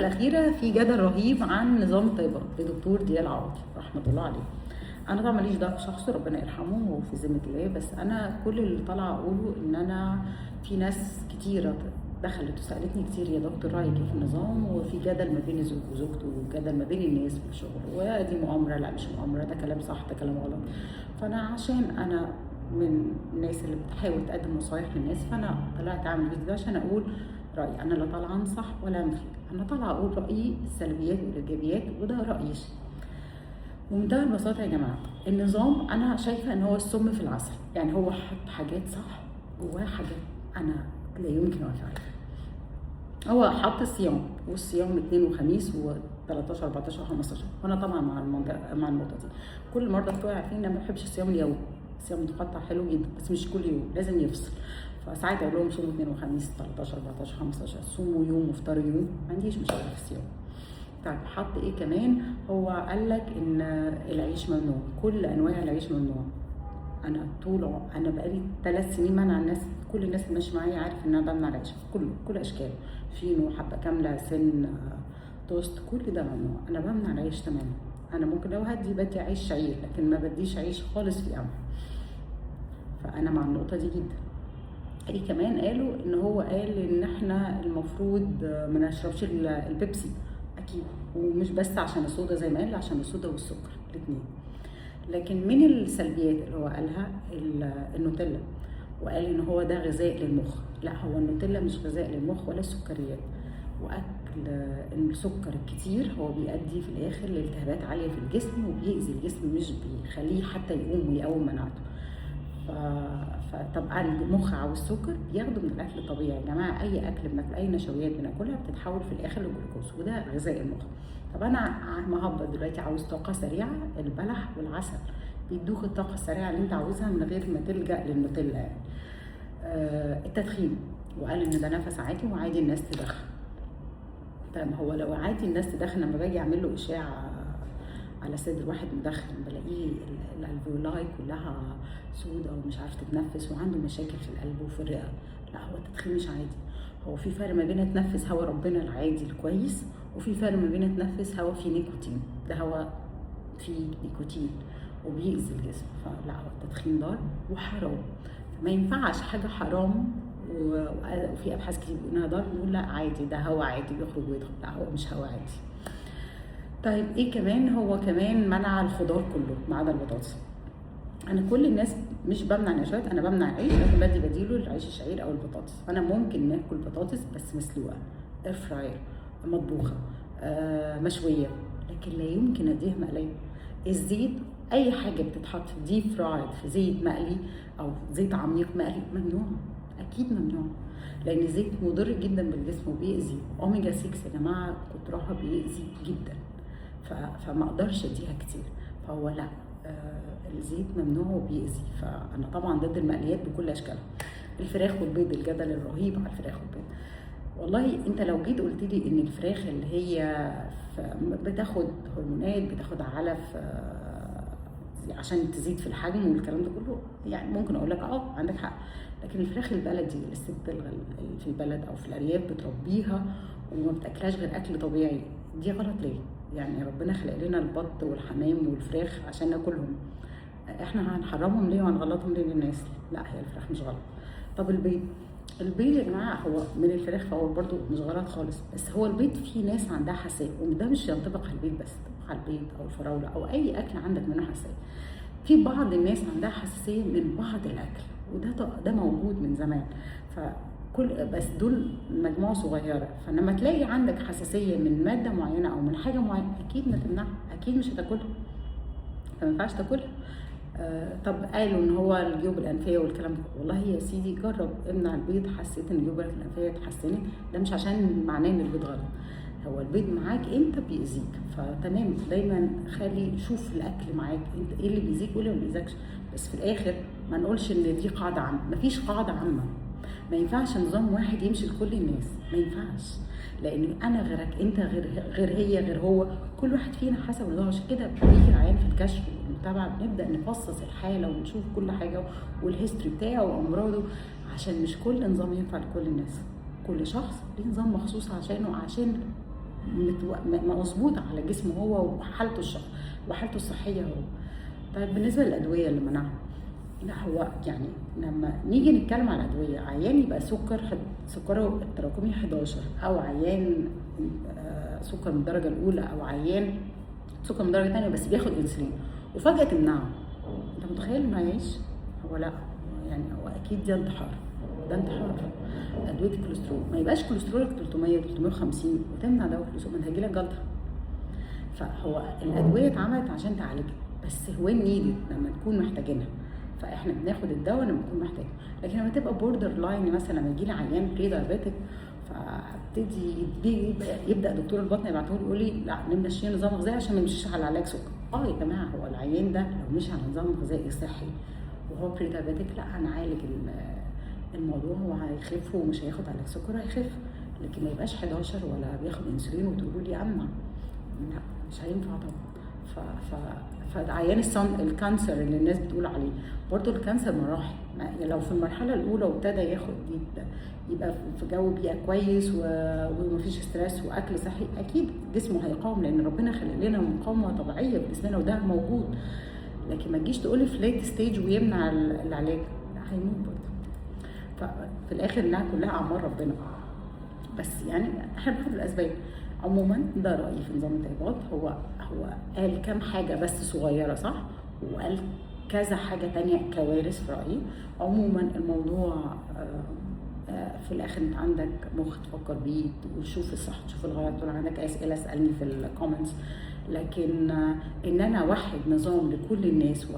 الاخيره في جدل رهيب عن نظام الطيبات لدكتور ديال عوضي رحمه الله عليه. انا طبعا ماليش دعوه بشخصه، ربنا يرحمه وفي ذمه الله، بس انا كل اللي طالعه اقوله ان انا في ناس كتيره دخلت وسالتني كتير يا دكتور رايك ايه في النظام، وفي جدل ما بين الزوج وزوجته وجدل ما بين الناس في الشغل، ودي مؤامره لا مش مؤامره، ده كلام صح ده كلام غلط. فانا عشان انا من الناس اللي بتحاول تقدم نصايح للناس، فانا طلعت اعمل الفيديو ده عشان اقول رايي. انا لا طالعه انصح ولا انفي، انا طالعه اقول رايي السلبيات والايجابيات، وده رايي. ومنتهى البساطه يا جماعه، النظام انا شايفه ان هو السم في العسل، يعني هو حط حاجات صح جواه حاجات انا لا يمكن اوافق عليها. هو حط الصيام، والصيام اثنين وخميس و13 14 15، وانا طبعا مع النقطه دي. كل المرضى بتوعي عارفين ان انا ما بحبش الصيام اليومي، الصيام متقطع حلو جدا بس مش كل يوم، لازم يفصل. فساعات اقول لهم صوموا اثنين وخميس 13 14 15، صوموا يوم وافطروا يوم، ما عنديش مشكله في الصيام. طيب حط ايه كمان؟ هو قال لك ان العيش ممنوع، كل انواع العيش ممنوع. انا انا بقالي 3 سنين منع الناس، كل الناس اللي ماشيه معايا عارف ان انا بمنع العيش كله، كل اشكاله، فينو، حبه كامله، سن، توست، كل ده ممنوع. انا بمنع العيش تماما. انا ممكن لو بدي عيش شعير، لكن ما بديش عيش خالص في قمح. فانا مع النقطه دي جدا. ايه كمان قالوا؟ ان هو قال ان احنا المفروض ما نشربش البيبسي، اكيد، ومش بس عشان الصودا زي ما قال، عشان الصودا والسكر الاثنين. لكن من السلبيات اللي هو قالها النوتيلا، وقال ان هو ده غذاء للمخ. لا، هو النوتيلا مش غذاء للمخ ولا السكريات، واكل السكر الكتير هو بيؤدي في الاخر لالتهابات عاليه في الجسم، وبيأذي الجسم، مش بيخليه حتى يقوم ويقوم مناعته. فطبعا المخ عاوز سكر، بياخده من الاكل الطبيعي. يا جماعه اي اكل بناكل، اي نشويات بناكلها بتتحول في الاخر لجلوكوز، وده غذاء المخ. طب انا مهبط دلوقتي عاوز طاقه سريعه، البلح والعسل بيدوك الطاقه السريعه اللي انت عاوزها من غير ما تلجا للنوتيلا يعني. التدخين، وقال ان ده نفس عادي وعادي الناس تدخن. طيب هو لو عادي الناس تدخن، لما باجي اعمل له اشعه على صدر واحد مدخن بلاقيه الالفيولاي كلها سودة ومش عارف تتنفس وعنده مشاكل في القلب وفي الرئه. لا، هو التدخين مش عادي. هو في فرق ما بين اتنفس هواء ربنا العادي الكويس، وفي فرق ما بين اتنفس هواء فيه نيكوتين. ده هواء فيه نيكوتين وبيأذي الجسم. فلا، هو التدخين ضار وحرام، ما ينفعش حاجه حرام وفي ابحاث كتير بيقولوا انها ضار نقول لا عادي، ده هواء عادي بيخرج ويدخل. لا، هو مش هواء عادي. طيب ايه كمان؟ هو كمان منع الخضار كله ما عدا البطاطس. انا كل الناس مش بمنع النشويات، انا بمنع العيش، لكن بدي بديله العيش الشعير او البطاطس. فانا ممكن ناكل بطاطس بس مسلوقه، اير فراير، مطبوخه، مشويه، لكن لا يمكن اديها مقليه. الزيت، اي حاجه بتتحط في ديب فرايد في زيت مقلي او زيت عميق مقلي، ممنوع، اكيد ممنوع، لان الزيت مضر جدا بالجسم وبيأذي. اوميجا 6 يا جماعه كترها بيأذي جدا، فما اقدرش اديها كتير. فهو لا، الزيت ممنوع وبيأذي. فانا طبعا ضد المقليات بكل اشكالها. الفراخ والبيض، الجدل الرهيب على الفراخ والبيض. والله انت لو جيت قلت لي ان الفراخ اللي هي بتاخد هرمونات، بتاخد علف عشان تزيد في الحجم والكلام ده كله، يعني ممكن اقول لك عندك حق. لكن الفراخ البلدي اللي الست في البلد او في الارياف بتربيها وما بتاكلهاش غير اكل طبيعي، دي غلط ليه؟ يعني ربنا خلق لنا البط والحمام والفراخ عشان ناكلهم، احنا هنحرمهم ليه وهنغلطهم ليه للناس؟ لا، هي الفراخ مش غلط. طب البيض يا جماعه هو من الفراخ، فهو برضو مش غلط خالص، بس هو البيض في ناس عندها حساسيه، وده مش ينطبق على البيض بس، على البيض او الفراوله او اي اكل عندك منه حساسيه. في بعض الناس عندها حساسيه من بعض الاكل، وده موجود من زمان. بس دول مجموعه صغيره، فلما تلاقي عندك حساسيه من ماده معينه او من حاجه معينه، اكيد ما تمنعها، اكيد مش هتاكلها، فما ينفعش تاكلها. طب قالوا ان هو الجيوب الانفيه والكلام ده، والله يا سيدي جرب امنع البيض، حسيت ان الجيوب الانفيه اتحسنت، ده مش عشان معناه ان البيض غلط، هو البيض معاك انت بيأذيك، فتمام. دايما شوف الاكل معاك انت ايه اللي بيأذيك وايه اللي ما بيأذيكش، بس في الاخر ما نقولش ان دي قاعده عامه، مفيش قاعده عامه، ما ينفعش نظام واحد يمشي لكل الناس، ما ينفعش، لان انا غيرك، انت غير هي غير هو، كل واحد فينا حسب نظامه. عشان كده بيجي العيان في الكشف والمتابعه بنبدا نفصص الحاله ونشوف كل حاجه والهيستوري بتاعه وامراضه، عشان مش كل نظام ينفع لكل الناس، كل شخص ليه نظام مخصوص عشانه، عشان مظبوطه على جسمه هو وحالته الصحيه هو. طيب بالنسبه للادويه اللي منعها، لا هو يعني لما نيجي نتكلم على الادويه، عيان يبقى سكره التراكمي 11، او عيان سكر من الدرجه الاولى، او عيان سكر من درجه ثانيه بس بياخد انسولين وفجاه تمنعه، انت متخيل انه هيعيش؟ هو لا، يعني هو اكيد ده انتحار. ادويه الكوليسترول ما يبقاش كوليسترولك 300 350 وتمنع دواء الكوليسترول، ما انت هيجيلك جلطه. فهو الادويه اتعملت عشان تعالجها، بس هو نيدد لما تكون محتاجينها، فاحنا بناخد الدواء لما نكون محتاجين. لكن لما تبقى بوردر لاين، مثلا لما يجي لي عيان بري دايابيتك، فابتدي يبدا دكتور البطن يبعته لي يقول لي لا نمشي نظام غذائي عشان ما نمشيش على علاج سكر. يا جماعه، هو العيان ده لو مشي على نظام غذائي صحي وهو بري دايابيتك، لا هنعالج الموضوع، هو هيخف ومش هياخد علاج سكر، هيخف. لكن ما يبقاش 11 ولا بياخد انسولين وتقولوا لي اما لا، مش هينفع طبعا. فعيان الكانسر اللي الناس بتقول عليه، برضه الكانسر مراحل. يعني لو في المرحله الاولى وابتدى يبقى في جو بيئه كويس ومفيش ستريس واكل صحي، اكيد جسمه هيقاوم، لان ربنا خلق لنا مقاومه طبيعيه في جسمنا وده موجود. لكن ما تجيش تقولي في ليت ستيج ويمنع العلاج، لا هيموت برضه. ففي الاخر انها كلها اعمار ربنا. بس يعني احنا بناخد الاسباب. عموما ده رايي في نظام التيبات. هو قال كام حاجه بس صغيره صح، وقال كذا حاجه تانية كوارث في رايي. عموما الموضوع في الاخر انت عندك مخ تفكر بيه وتشوف الصح تشوف الغلط، ولو عندك اسئله اسالني في الكومنتس. لكن ان انا اوحد نظام لكل الناس